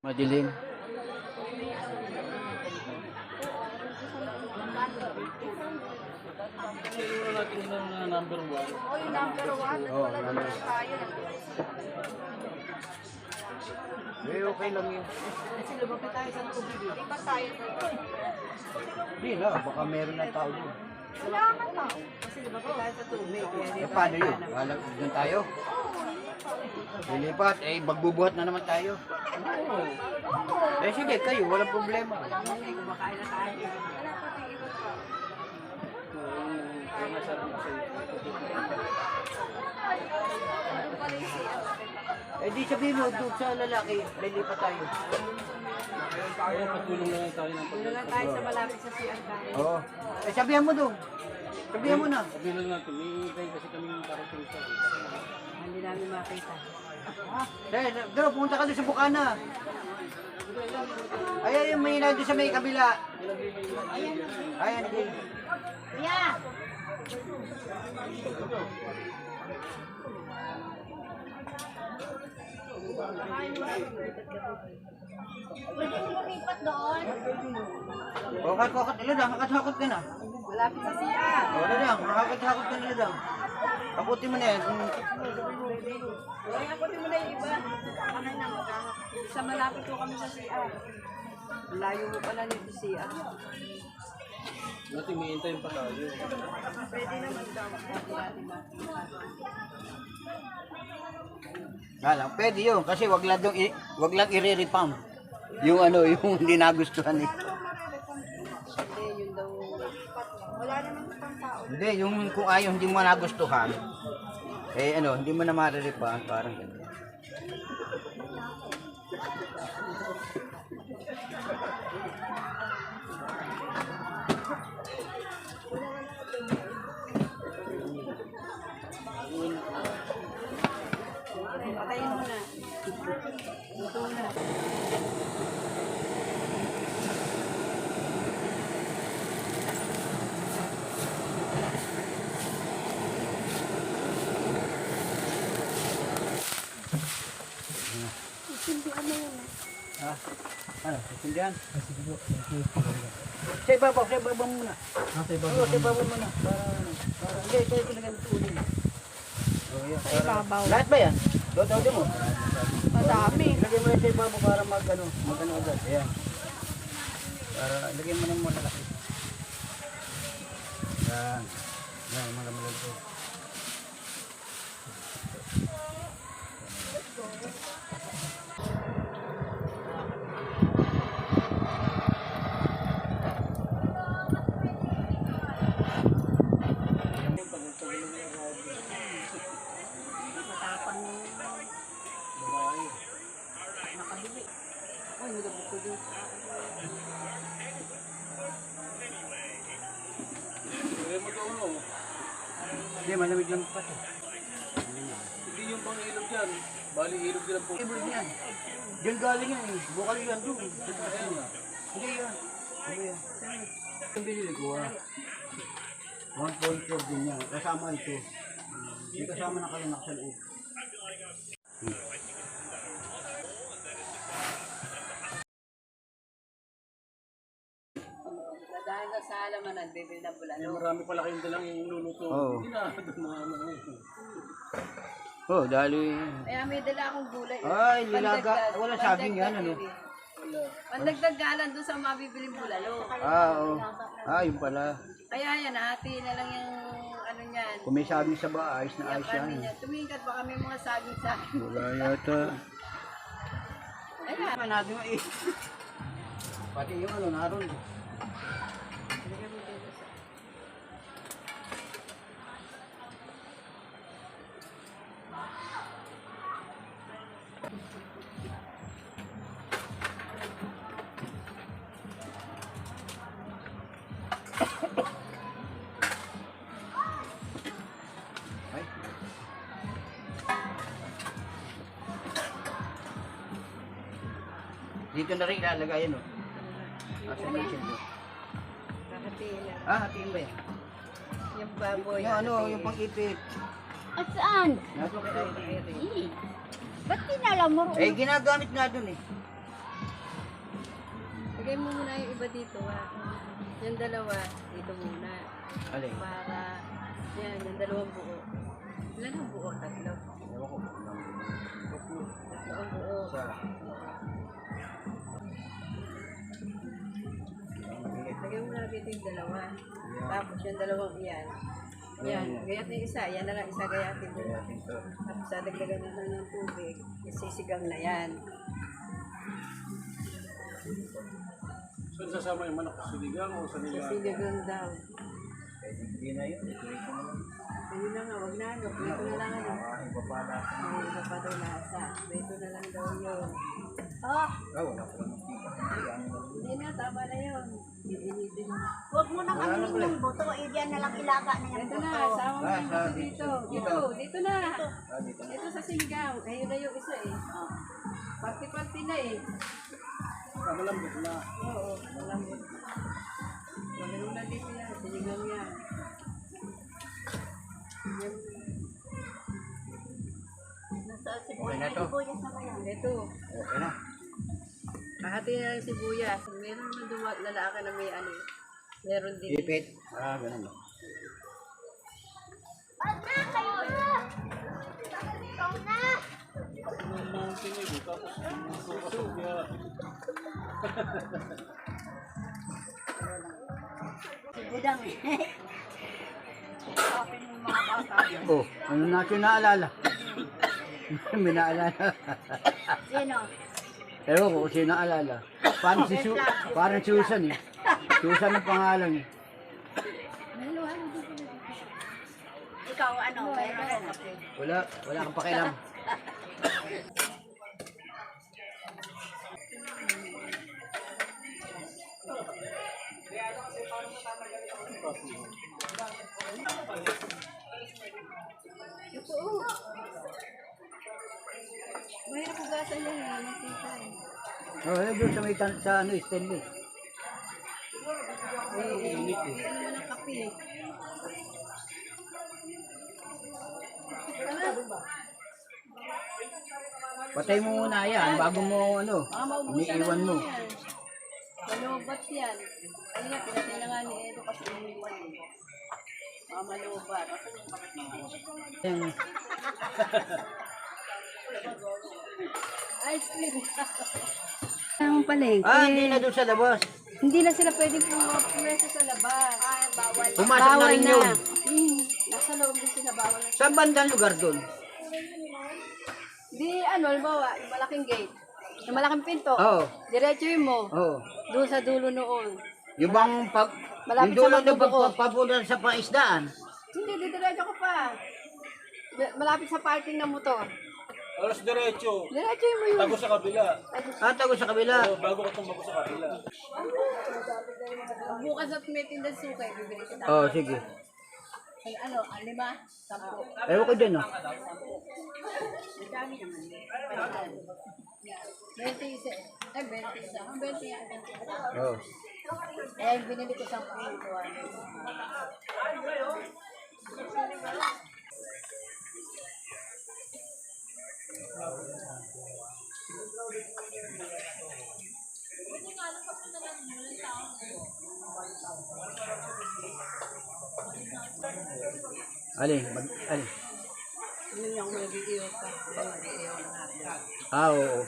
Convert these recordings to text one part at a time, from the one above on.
Madilim. Siguro natin yung number 1. O, yung number 1. Oo, Wala number. naman tayo. Okay lang yun. Kasi lumapit tayo sa tubig. Di ba tayo doon? Hindi na, baka meron ng tao doon. Wala naman tao. Kasi lumapit tayo sa tubig. Kaya di Eh, ba? paano yun? Wala, doon tayo. Lilipat, eh, magbubuhat na naman tayo. Eh, sige, kayo, walang problema. Kasi kumakain na tayo. Wala pa rin iba pa. Kaya masarap sa Ano pala yung siya? Eh, di sabihin mo, doon sa lalaki, lilipat tayo. Kaya patulong na lang tayo ng Doon lang tayo sa malapit sa CR tayo. Oo. Eh, sabihan mo doon. Sabihan mo na. Sabihin lang natin, may hintay kasi kami yung parating sa Hindi namin makita. Eh, doon, pumunta ka doon sa Bukana. Ay, may na doon sa may kabila. Ayan, okay. Kuya! Pwede mo lumipat doon? O, kakot, iladang, kakot ka na. Malapit sa CR. O, iladang, kakot ka na, iladang. Kakutin mo na yan. Ay, ako din mo na yung iba. Ano na, sa malapit ko kami sa CR. Layo mo pala nito CR. natin, may hintay pa tayo. Pwede naman daw. Pwede yun, kasi wag lang i-re-repump. Yung ano, yung hindi nagustuhan eh. Hindi, yun daw. Wala naman pang tao. Hindi, yung kung ayaw hindi mo nagustuhan, eh ano, hindi mo na ma-re-repump, parang gano'n. Patayin mo na. Luto na. Ha? Ano, susundihan? Sa ibabaw muna. Sa ibabaw muna. Hindi, ito lang tulin. Sa ibabaw. Lahat ba yan? Dodo mo. Madami. Lagyan mo yung sa ibabaw para magano agad. Ayan. Para lagyan mo na muna laki. Yan. Yan, mga malagay. Matapang Babae. nakabili. Ay, nilabot ko din. Kaya mo daw ano, Hindi, malamig lang pa to. hindi yung pang ilog yan. Bali ilog yan po. Ibig yan. Diyan galing yan eh. Bukal yan doon. Hindi yan. Ano yan? Ang binili ko 1.4 din yan. Kasama ito. Hindi kasama na kayo sa loob. Dahil sa halamanan, bibili ng Ay, bulalo. marami pala kayong dalang yung luluto. Oo. Hindi na, doon mga ano. Oh, dali. Kaya may dala akong gulay. Ay, nilaga. Pandagdag- Wala saging yan, ano? pandagdag Pandagdag galan doon sa mabibiling bulalo. Oo. Yun pala. Kaya yan, hati na lang yung ano niyan. Kung may saging sa ba, ayos na Yung ayos karne yan. niya. Tumingkat baka may mga saging-saging. Wala yata. Ayan. Ano natin mo eh. Pati yung ano, naroon. Ay. Dito na rin ilalagay yan, oh. Asa ba siya? Hatiin na. Hatiin ba yan? Yung baboy. Yung ano, yung pang-ipit. At saan? Nasa ko tayo ng ere. Ba't kinala mo? Eh, ginagamit nga dun eh. Lagay mo muna yung iba dito ha. Yung dalawa, dito muna. Alin? Para, yan, yung dalawang buo. Ilan ang buo? Tatlo. Ewan ko. Tatlo ang buo. Isa. Lagay mo na dito yung dalawa. Tapos yung dalawang iyan. Yan, gayat na yung isa. Yan na lang, isa gayatin din. Tapos dadagdagan na lang ng tubig. Isisigang na yan. Saan sasama yung manok? Sinigang o sa nila? Isisigang daw. Pwede hindi na yun. Ayun na nga, wag na ano. Ito na lang ano. Iba pa na. May iba pa daw lasa. Ito na lang daw yun. Oh, Wala ko lang. hindi na, tama na yun. Iinitin mo. Huwag mo nang ano yung buto. Diyan na lang ilaga na yung Ito buto. na, sama mo yung Ah, gusto dito. dito. Dito na. Dito na. Ito sa sinigang. Ayun na yung isa eh. Oh. Party-party na eh. Malambot na. Oo, malambot. Malambot na dito yan. Sinigang yan. Yan. Nasa Okay na to. sibuyas na kaya. Ito. Okay na. Kahati na yung sibuyas. Meron naman lalaki na may ano. Meron din. Ipit. Ganun. Wag na, kayo na! Ikaw na! Mga sinigo, tapos susok niya. Budang eh. Kapin mo mga bata. Oh, ano natin naalala? May naalala. Sino? Ewan ko kung sino naalala. Parang Susan eh. Susan ang pangalan eh. Ikaw ano? Meron. Wala kang pakialam. Ito oh. Mahirap hugasan yan eh. Nakita eh. Oh, doon sa may sa ano, stainless. Hindi naman ang kape eh. Patay mo muna yan bago mo ano, Maubusan iniiwan mo. yan. Malubat yan. Ayun nga, pinatay na nga ni Edo kasi iniwan eh. Malubat. Yung, Ice cream. Ang palengke. hindi na doon sa labas. Hindi na sila pwedeng pumesa sa labas. Bawal. Pumasok na rin yun. Nasa loob din sila, bawal na. Saan bandang lugar doon? Di ano, halimbawa, yung malaking gate. Yung malaking pinto. Oo. Diretsuhin mo. Oo. Doon sa dulo noon. Yung bang Malapit yung dulo sa na magbubuo. papunta sa paisdaan. Hindi, diretso ko pa. Malapit sa parking ng motor. Alas diretso. Diretsuhin mo yun. Tago sa kabila. Tago sa kabila. O, bago ka tumago sa kabila. Bukas at may tindan suka, bibili kita. Oo, sige. Ano, 5? 10. Ewan ko dyan, oh. Ang dami naman. 20 isa. Ay, 20 isa. Ang 20 yan. Oo. Kaya yung binili ko 10 ito. Alin? Alin? Yun yung may video pa. Video na. Oo.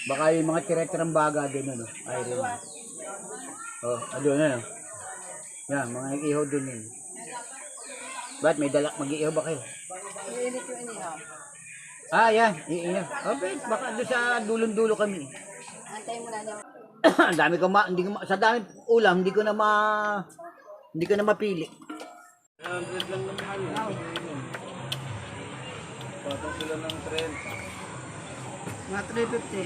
Baka yung mga tira-tirang baga doon, ano? Ay, rin. Oh, doon, ano? Yan, mga ihaw doon yun. Ba't may dalak mag-ihaw ba kayo? Iinit yung inihaw. Yan, iihaw. Okay, baka doon sa dulong-dulo kami. Antayin mo na niya. Ang dami ko sa dami ulam, hindi ko na mapili. 100 lang naman yun. Patong sila ng 30. Mga 350.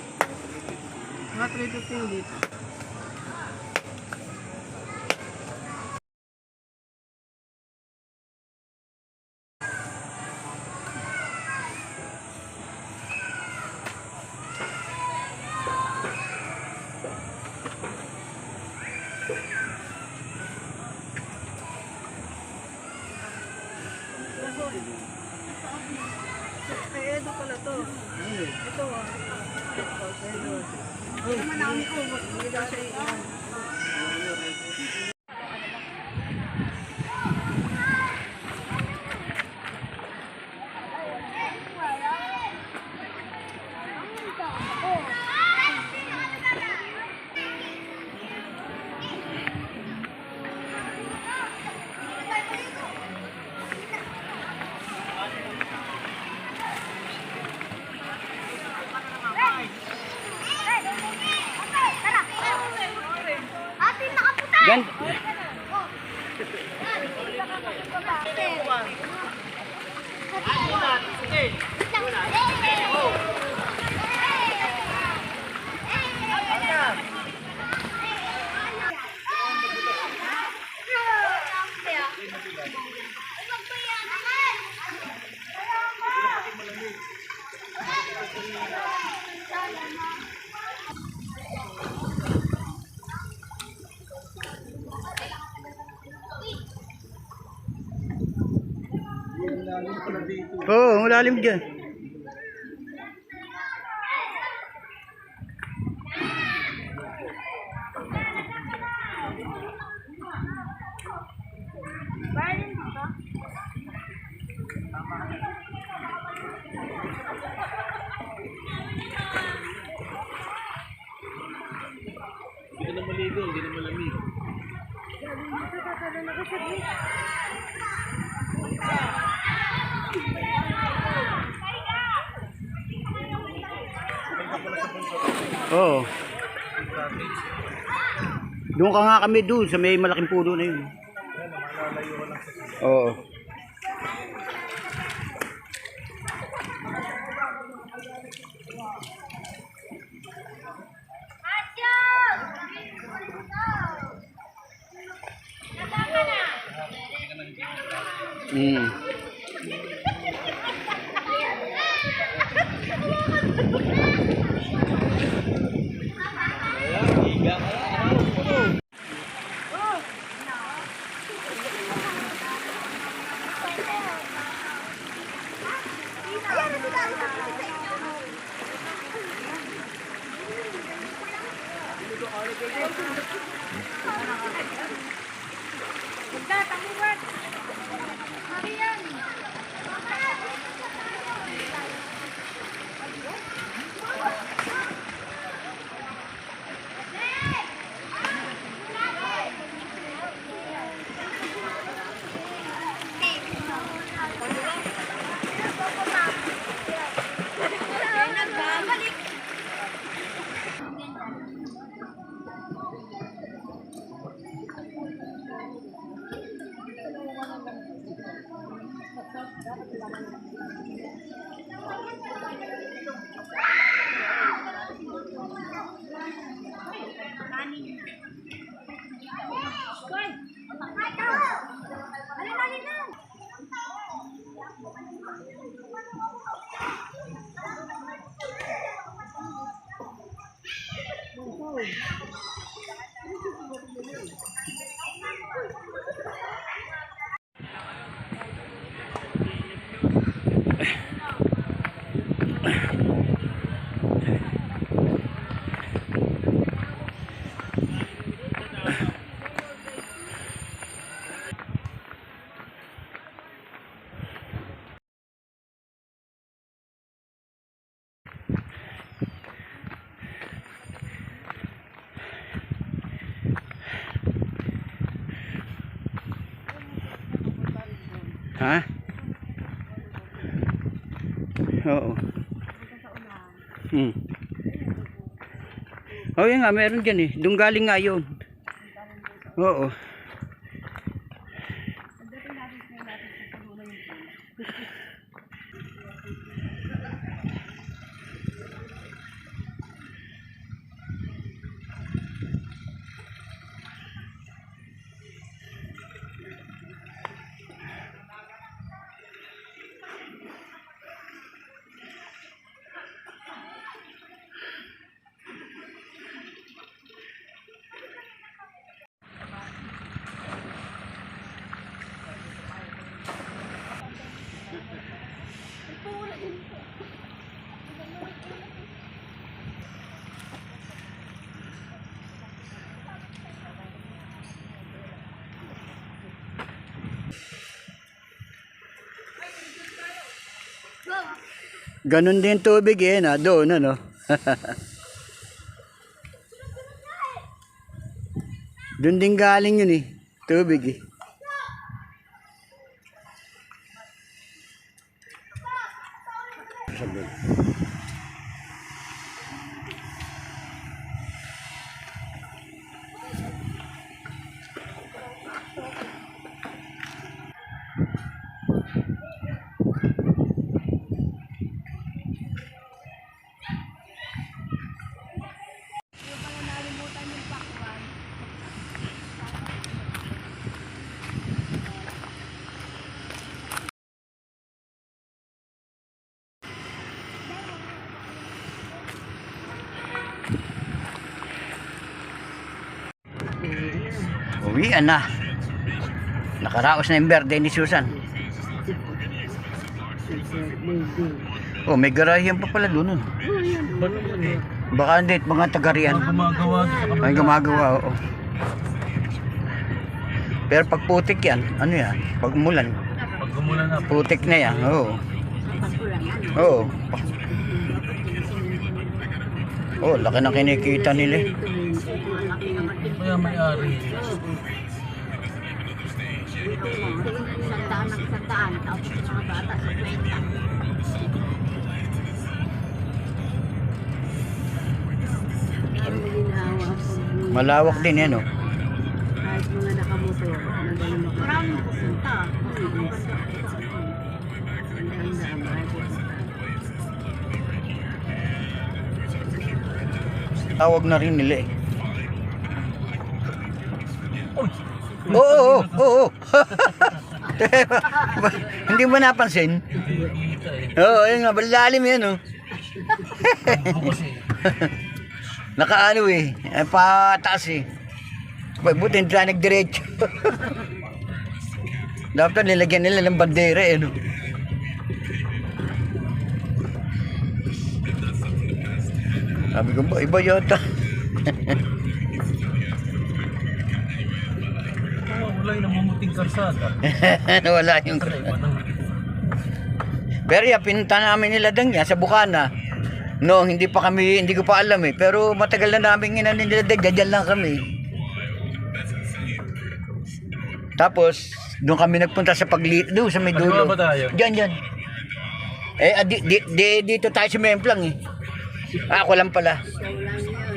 Mga 350 yung dito. Kay Edo pala to. Ito ah. Ito, Edo. Hindi daw siya iinom. Atin nakaputa! Gan Oo, malalim dyan. Hindi ka na maligo, hindi na malamig. Oo. Doon ka nga kami doon sa may malaking puno na yun. Oo. Mm. Ha? Oo. Oh, yun nga, meron dyan eh. Doon galing nga yun. Oo. Ganun din tubig eh, na doon, ano. Doon din galing yun eh, tubig eh. Uwian na. Nakaraos na yung birthday ni Susan. Oh, may garayan pa pala doon. Ba naman eh? Baka hindi, mga tagarian. Gumagawa doon. May gumagawa, oo. Pero pag putik yan, ano yan? Pag umulan, Pag gumulan na, putik na yan, oo. Oo. Oh, laki na kinikita nila eh. kaya may-ari. Sandaan, tapos yung mga bata sa 20. Ang ginhawa po. Malawak din yan, oh. Kahit mga nakamotor, nagaling mo. Maraming pupunta. Tawag na rin nila eh. Oo, oo, oo. Hindi mo napansin? Oo, yun nga, balalim yan, oh. Nakaano eh, pataas eh. Buti hindi na nagdiretso. Dapat nilagyan nila ng bandera eh, no? Sabi ko ba, iba yata. Wala yung namumuting karsada. Nawala yung... Pero yan, pinunta namin nila dang yan sa Bukana. No, hindi ko pa alam eh. Pero matagal na namin nila dyan lang kami. Tapos, doon kami nagpunta sa doon sa may dulo. Ano ba tayo? Diyan. Eh, dito tayo sa Memplang eh. Ako lang pala. Siya lang yan.